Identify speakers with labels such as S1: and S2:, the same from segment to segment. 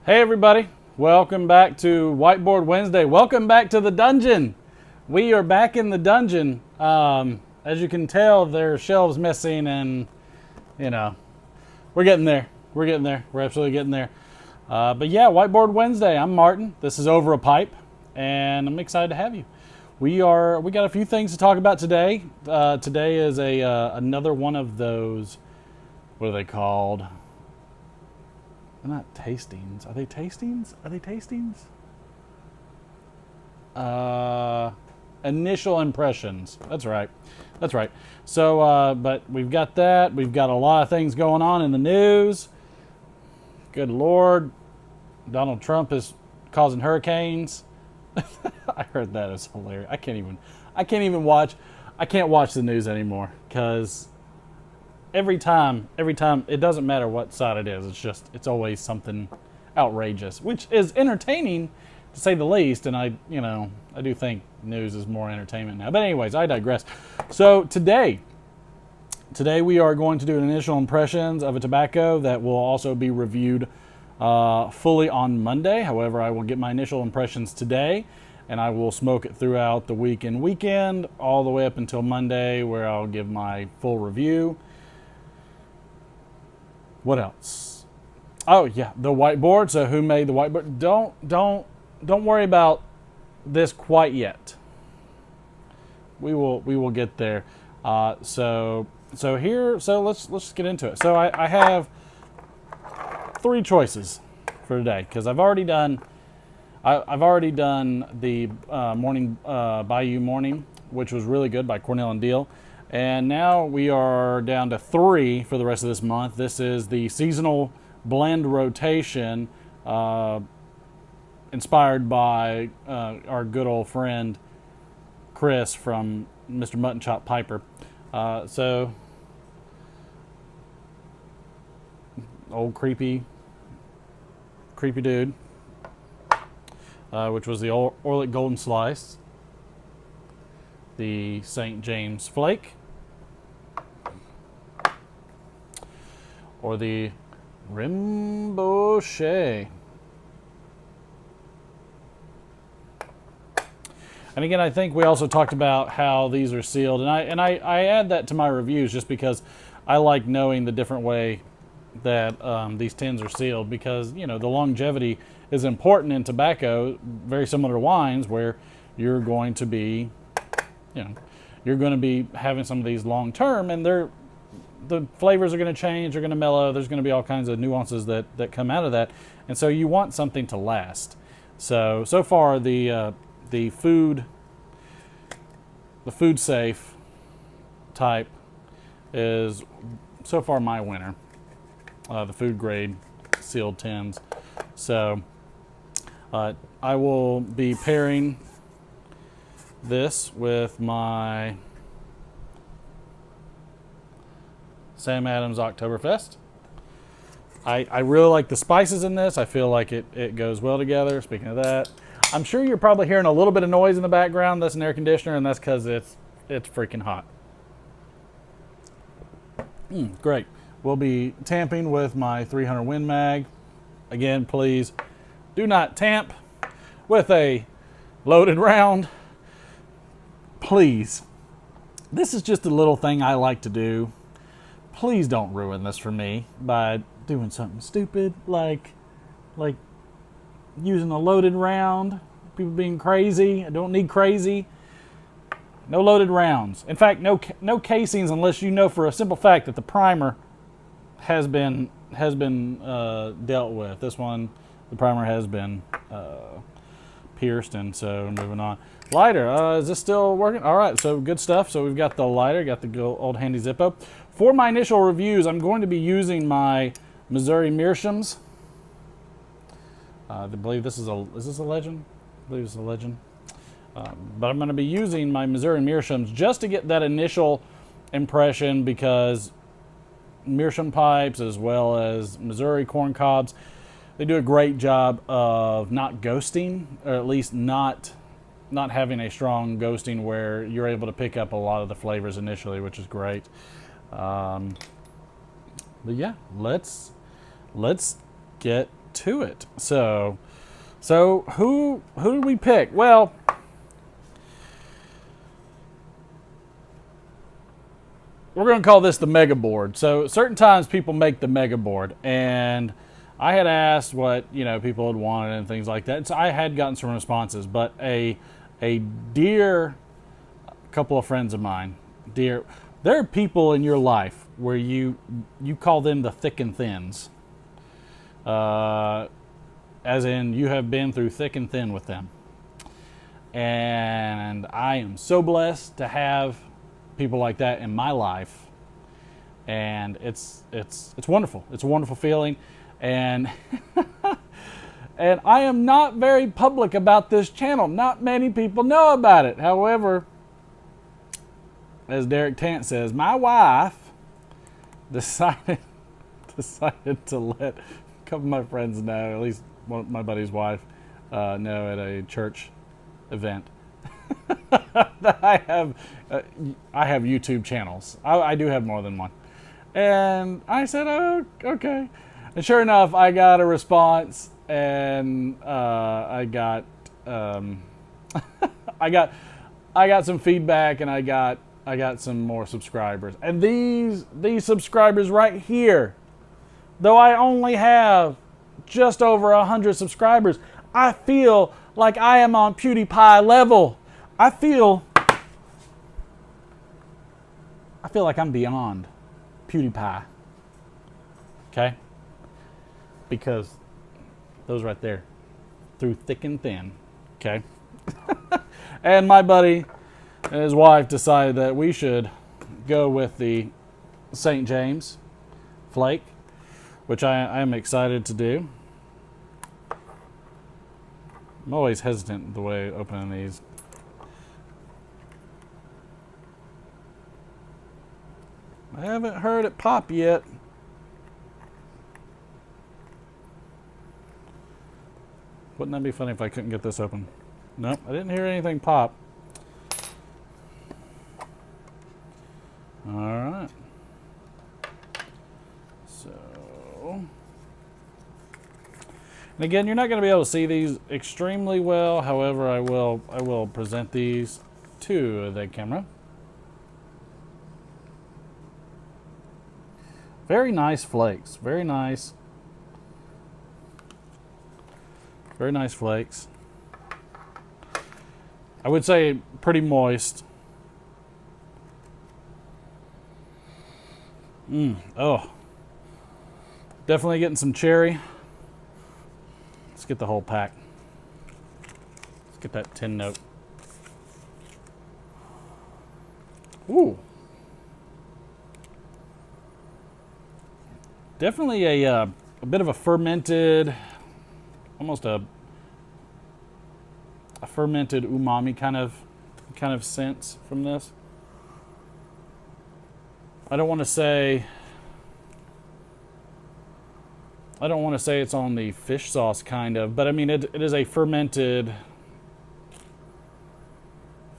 S1: Hey everybody, welcome back to Whiteboard Wednesday. Welcome back to the dungeon. We are back in the dungeon. As you can tell, there are shelves missing and, we're getting there. We're absolutely getting there. But yeah, Whiteboard Wednesday. I'm Martin. This is Over a Pipe, and I'm excited to have you. We got a few things to talk about today. Today is another one of those, what are they called? They're not tastings. Are they tastings? Initial impressions. That's right. So, but we've got that. We've got a lot of things going on in the news. Good Lord. Donald Trump is causing hurricanes. I heard that. It's hilarious. I can't watch the news anymore because every time, it doesn't matter what side it is. It's always something outrageous, which is entertaining to say the least. And I do think news is more entertainment now. But anyways, I digress. So today we are going to do an initial impressions of a tobacco that will also be reviewed fully on Monday. However, I will get my initial impressions today, and I will smoke it throughout the week and weekend, all the way up until Monday, where I'll give my full review. What else? Oh yeah, the whiteboard. So who made the whiteboard? Don't worry about this quite yet. We will get there. So let's just get into it. So I have three choices for today because I've already done the morning Bayou Morning, which was really good, by Cornell and Deal. And now we are down to three for the rest of this month. This is the seasonal blend rotation, inspired by our good old friend Chris from Mr. Mutton Chop Piper. So old creepy dude, which was the Orlick Golden Slice, the St. James Flake, or the Rimbaud. And again, I think we also talked about how these are sealed, and I add that to my reviews just because I like knowing the different way that these tins are sealed, because the longevity is important in tobacco, very similar to wines, where you're going to be having some of these long term, and the flavors are going to change, they're going to mellow, there's going to be all kinds of nuances that come out of that, and so you want something to last. So far the food safe type is so far my winner. The food grade sealed tins. So I will be pairing this with my Sam Adams Oktoberfest. I really like the spices in this. I feel like it goes well together. Speaking of that, I'm sure you're probably hearing a little bit of noise in the background. That's an air conditioner, and that's because it's freaking hot. Great. We'll be tamping with my 300 Win Mag. Again, please do not tamp with a loaded round. Please. This is just a little thing I like to do. Please don't ruin this for me by doing something stupid like using a loaded round. People being crazy. I don't need crazy. No loaded rounds. In fact, no casings unless you know for a simple fact that the primer has been dealt with. This one, the primer has been pierced, and so moving on. Lighter, is this still working? All right, so good stuff. So we've got the lighter, got the good old handy Zippo. For my initial reviews, I'm going to be using my Missouri Meerschaums. I believe is this a Legend? I believe it's a Legend. But I'm going to be using my Missouri Meerschaums just to get that initial impression, because Meerschaum pipes as well as Missouri corn cobs, they do a great job of not ghosting, or at least not having a strong ghosting where you're able to pick up a lot of the flavors initially, which is great. But yeah, let's get to it. So who did we pick? Well, we're going to call this the mega board. So certain times people make the mega board, and I had asked what people had wanted and things like that. So I had gotten some responses, but a dear couple of friends of mine, there are people in your life where you call them the thick and thins, as in you have been through thick and thin with them, and I am so blessed to have people like that in my life, and it's wonderful. It's a wonderful feeling, and and I am not very public about this channel. Not many people know about it. However, as Derek Tant says, my wife decided to let a couple of my friends know, at least one of my buddy's wife, know at a church event that I have YouTube channels. I do have more than one. And I said, oh, okay. And sure enough, I got a response, and I got I got some feedback, and I got some more subscribers. And these subscribers right here, though I only have just over 100 subscribers, I feel like I am on PewDiePie level. I feel like I'm beyond PewDiePie. Okay? Because those right there, through thick and thin. Okay? And my buddy and his wife decided that we should go with the St. James Flake, which I am excited to do. I'm always hesitant the way opening these. I haven't heard it pop yet. Wouldn't that be funny if I couldn't get this open? Nope, I didn't hear anything pop. All right. So, and again, you're not going to be able to see these extremely well. However, I will present these to the camera. Very nice flakes. Very nice. Very nice flakes. I would say pretty moist. Oh. Definitely getting some cherry. Let's get the whole pack. Let's get that 10 note. Ooh. Definitely a bit of a fermented, almost a fermented umami kind of sense from this. I don't want to say it's on the fish sauce kind of, but I mean it is a fermented.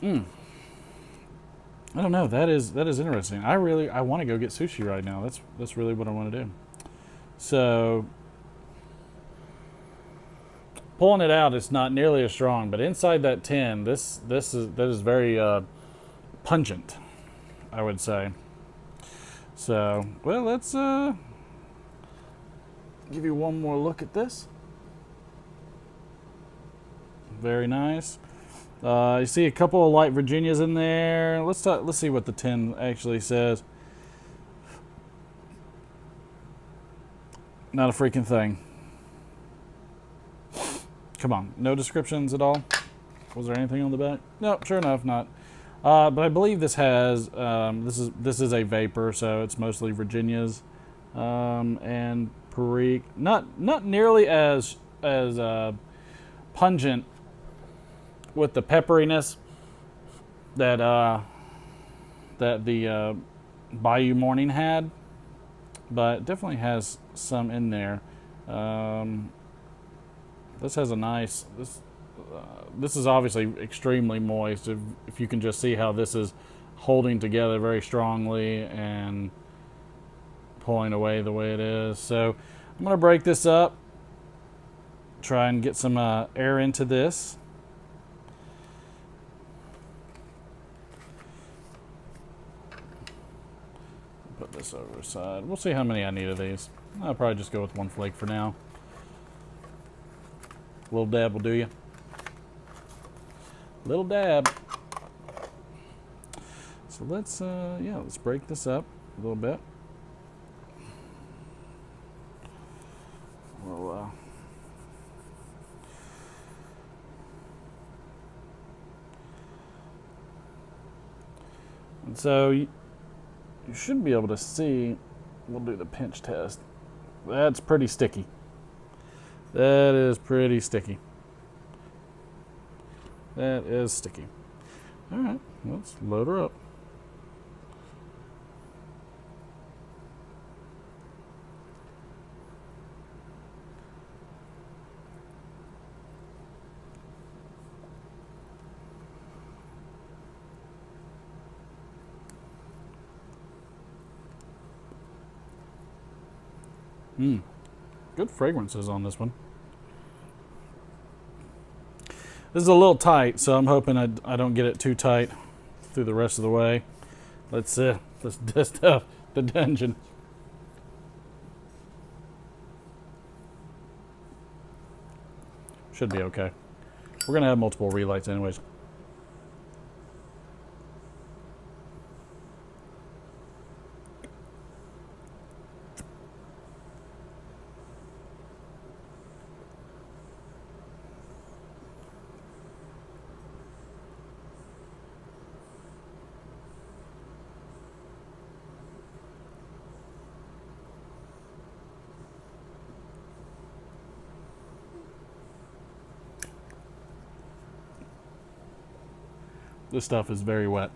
S1: I don't know. That is interesting. I want to go get sushi right now. That's really what I want to do. So pulling it out, it's not nearly as strong, but inside that tin, that is very pungent, I would say. So, well, let's give you one more look at this. Very nice. You see a couple of light Virginias in there. Let's see what the tin actually says. Not a freaking thing. Come on, no descriptions at all? Was there anything on the back? No, sure enough, not. But I believe this has this is a vapor, so it's mostly Virginias and Perique. Not nearly as pungent with the pepperiness that the Bayou Morning had, but definitely has some in there. This has a nice. This is obviously extremely moist. If you can just see how this is holding together very strongly and pulling away the way it is. So I'm going to break this up try and get some air into this. Put this over the side. We'll see how many I need of these. I'll probably just go with one flake for now. Little dab will do you. Little dab. So let's let's break this up a little bit. We'll, and so you should be able to see. We'll do the pinch test. That's pretty sticky. That is pretty sticky. That is sticky. All right, let's load her up. Good fragrances on this one. This is a little tight, so I'm hoping I don't get it too tight through the rest of the way. Let's dust up the dungeon. Should be okay. We're gonna have multiple relights anyways. This stuff is very wet.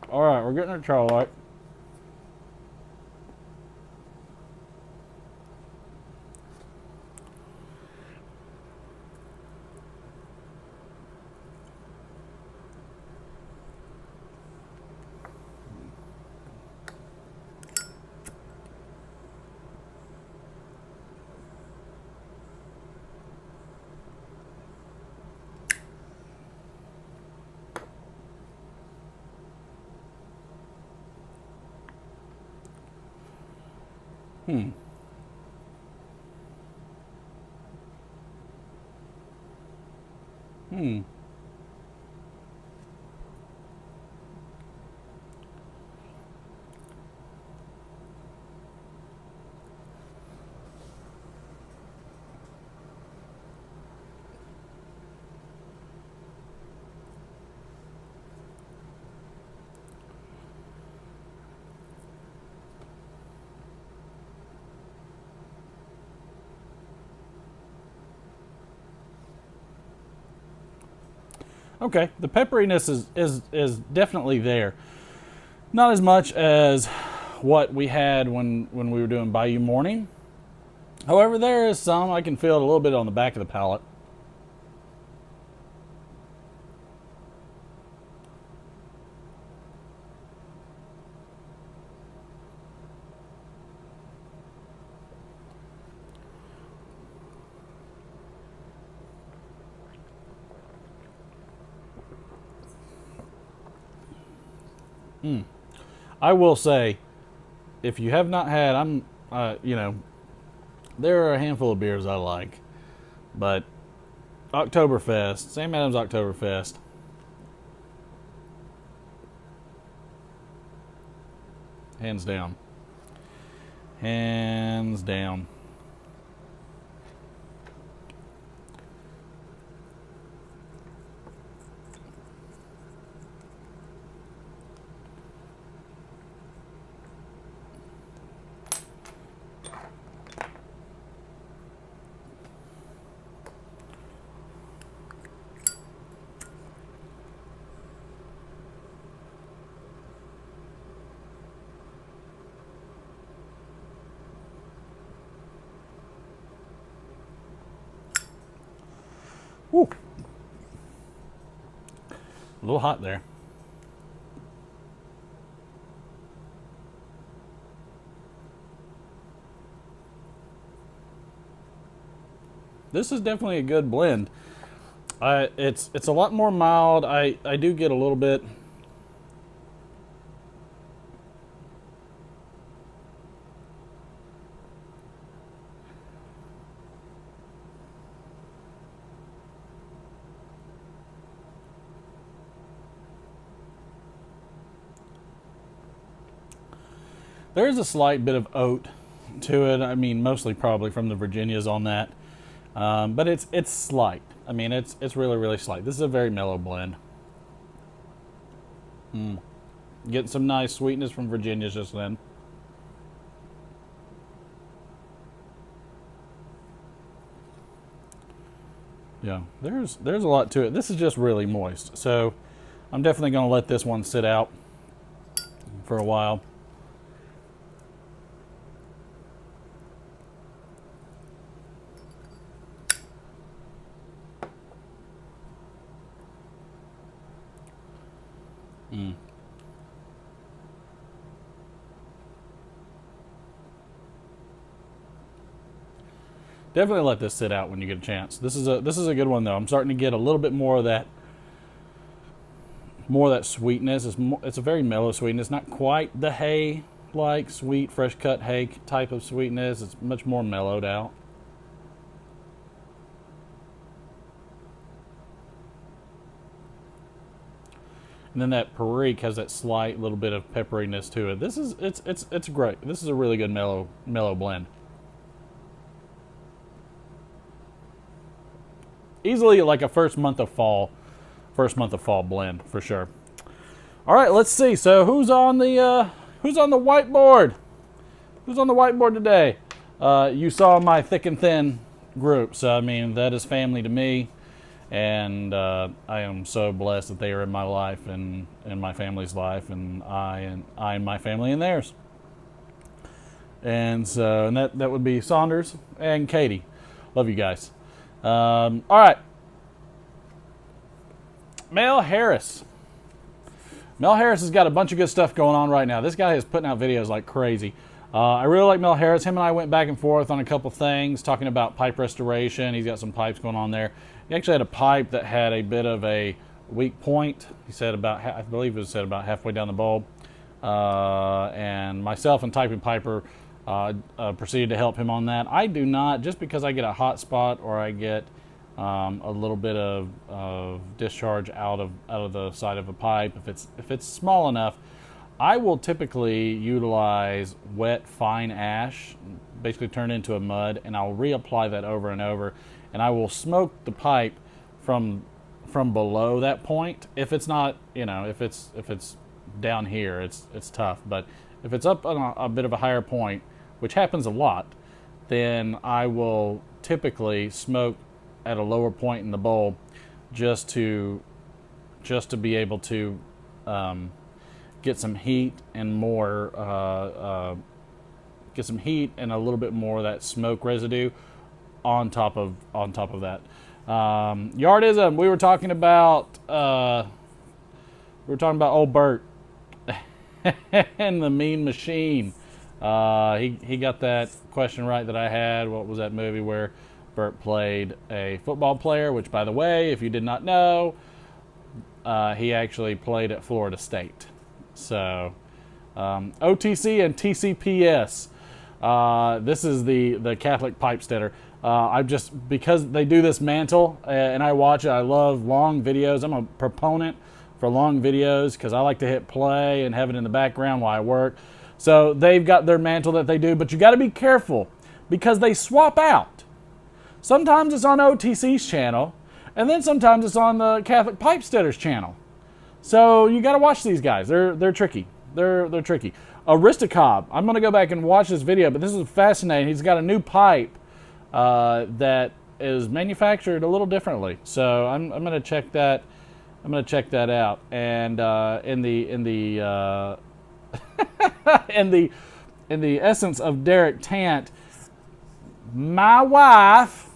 S1: All right, we're getting our Charlotte. Okay, the pepperiness is definitely there. Not as much as what we had when we were doing Bayou Morning. However, there is some. I can feel it a little bit on the back of the palate. I will say, if you have not had, there are a handful of beers I like, but Oktoberfest, Sam Adams Oktoberfest, hands down. Hands down. Woo. A little hot there. This is definitely a good blend. It's a lot more mild. I do get a little bit. There is a slight bit of oat to it. I mean, mostly probably from the Virginias on that, but it's slight. I mean, it's really, really slight. This is a very mellow blend. Getting some nice sweetness from Virginias just then. Yeah, there's a lot to it. This is just really moist, so I'm definitely going to let this one sit out for a while. Definitely let this sit out when you get a chance. This is a good one though. I'm starting to get a little bit more of that sweetness. It's a very mellow sweetness, not quite the hay like sweet fresh cut hay type of sweetness. It's much more mellowed out. And then that Perique has that slight little bit of pepperiness to it. It's great. This is a really good mellow blend. Easily like a first month of fall blend for sure. All right, let's see. So who's on the whiteboard? Who's on the whiteboard today? You saw my thick and thin group, so I mean that is family to me, and I am so blessed that they are in my life and in my family's life, and I and my family in theirs. And so, and that would be Saunders and Katie. Love you guys. All right. Mel Harris. Mel Harris has got a bunch of good stuff going on right now. This guy is putting out videos like crazy. I really like Mel Harris. Him and I went back and forth on a couple things, talking about pipe restoration. He's got some pipes going on there. He actually had a pipe that had a bit of a weak point. He said I believe it was said about halfway down the bulb. And myself and Typing Piper proceeded to help him on that. I do not, just because I get a hot spot or I get a little bit of discharge out of the side of a pipe. If it's small enough, I will typically utilize wet fine ash, basically turn it into a mud, and I'll reapply that over and over, and I will smoke the pipe from below that point. If it's not, if it's down here, it's tough, but if it's up on a bit of a higher point, which happens a lot, then I will typically smoke at a lower point in the bulb just to be able to get some heat and get some heat and a little bit more of that smoke residue on top of that. Yardism. We were talking about old Bert and the Mean Machine. He got that question right that I had. What was that movie where Bert played a football player? Which, by the way, if you did not know, he actually played at Florida State. So, OTC and TCPS. This is the Catholic pipe steader. Because they do this mantle and I watch it, I love long videos. I'm a proponent for long videos because I like to hit play and have it in the background while I work. So they've got their mantle that they do, but you got to be careful because they swap out. Sometimes it's on OTC's channel, and then sometimes it's on the Catholic Pipe Steader's channel. So you got to watch these guys. They're tricky. They're tricky. Aristocob. I'm going to go back and watch this video, but this is fascinating. He's got a new pipe that is manufactured a little differently. So I'm going to check that. I'm going to check that out. And in the essence of Derek Tant, my wife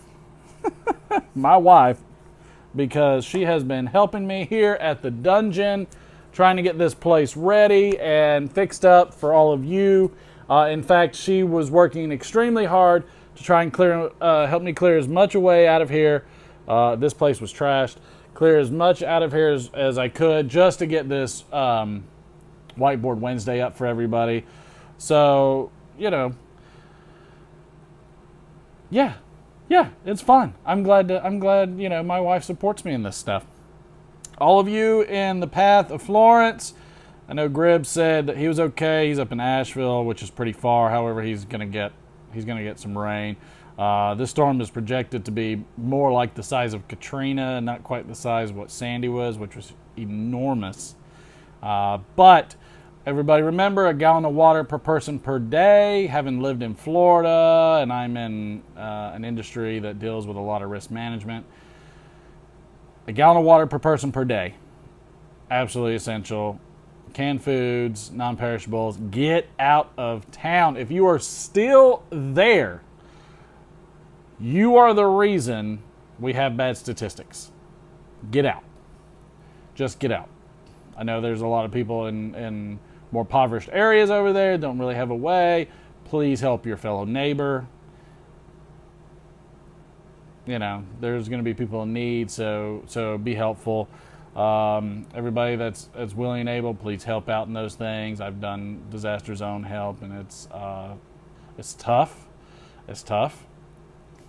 S1: because she has been helping me here at the dungeon, trying to get this place ready and fixed up for all of you. In fact, she was working extremely hard to try and help me clear as much away out of here. This place was trashed. Clear as much out of here as I could just to get this Whiteboard Wednesday up for everybody. So, you know, yeah, it's fun. I'm glad, you know, my wife supports me in this stuff. All of you in the path of Florence, I know Gribb said that he was okay. He's up in Asheville, which is pretty far. However, he's gonna get some rain. This storm is projected to be more like the size of Katrina, not quite the size of what Sandy was, which was enormous. But everybody remember, a gallon of water per person per day. Having lived in Florida, and I'm in an industry that deals with a lot of risk management, a gallon of water per person per day. Absolutely essential. Canned foods, non-perishables. Get out of town. If you are still there, you are the reason we have bad statistics. Get out. Just get out. I know there's a lot of people in more impoverished areas over there, don't really have a way. Please help your fellow neighbor. You know, there's going to be people in need, so be helpful. Everybody that's willing and able, please help out in those things. I've done disaster zone help, and it's tough. It's tough.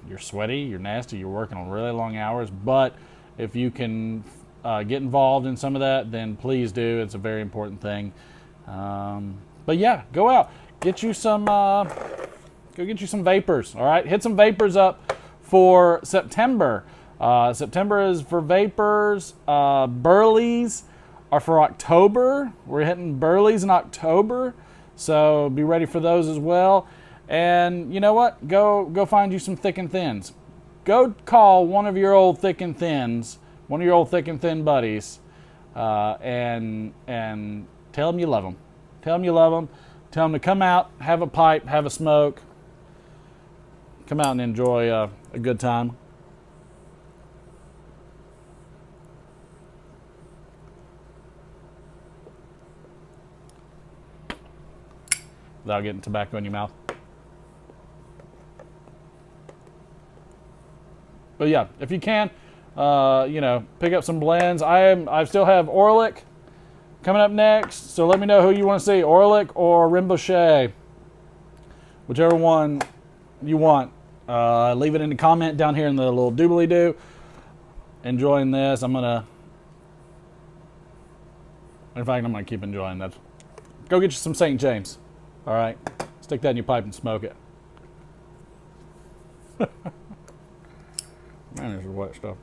S1: You're sweaty, you're nasty, you're working on really long hours, but if you can get involved in some of that, then please do. It's a very important thing. But yeah, go out, get you some go get you some vapors. All right, hit some vapors up for September. September is for vapors. Burleys are for October. We're hitting Burleys in October, so be ready for those as well. And you know what? Go find you some thick and thins. Go call one of your old thick and thins, one of your old thick and thin buddies, and tell them you love them. Tell them you love them. Tell them to come out, have a pipe, have a smoke, come out and enjoy a good time. Without getting tobacco in your mouth. But yeah, if you can, you know, pick up some blends. I still have Orlick coming up next, so let me know who you want to see, Orlick or Rinpoche, whichever one you want. Leave it in the comment down here in the little doobly-doo. Enjoying this. In fact, I'm going to keep enjoying that. Go get you some St. James. All right? Stick that in your pipe and smoke it. Man, this is wet stuff.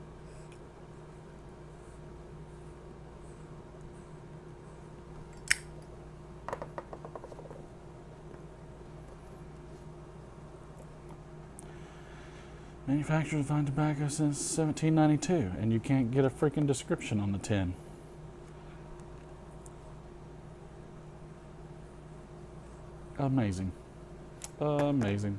S1: Manufacturers find tobacco since 1792, and you can't get a freaking description on the tin. Amazing. Amazing.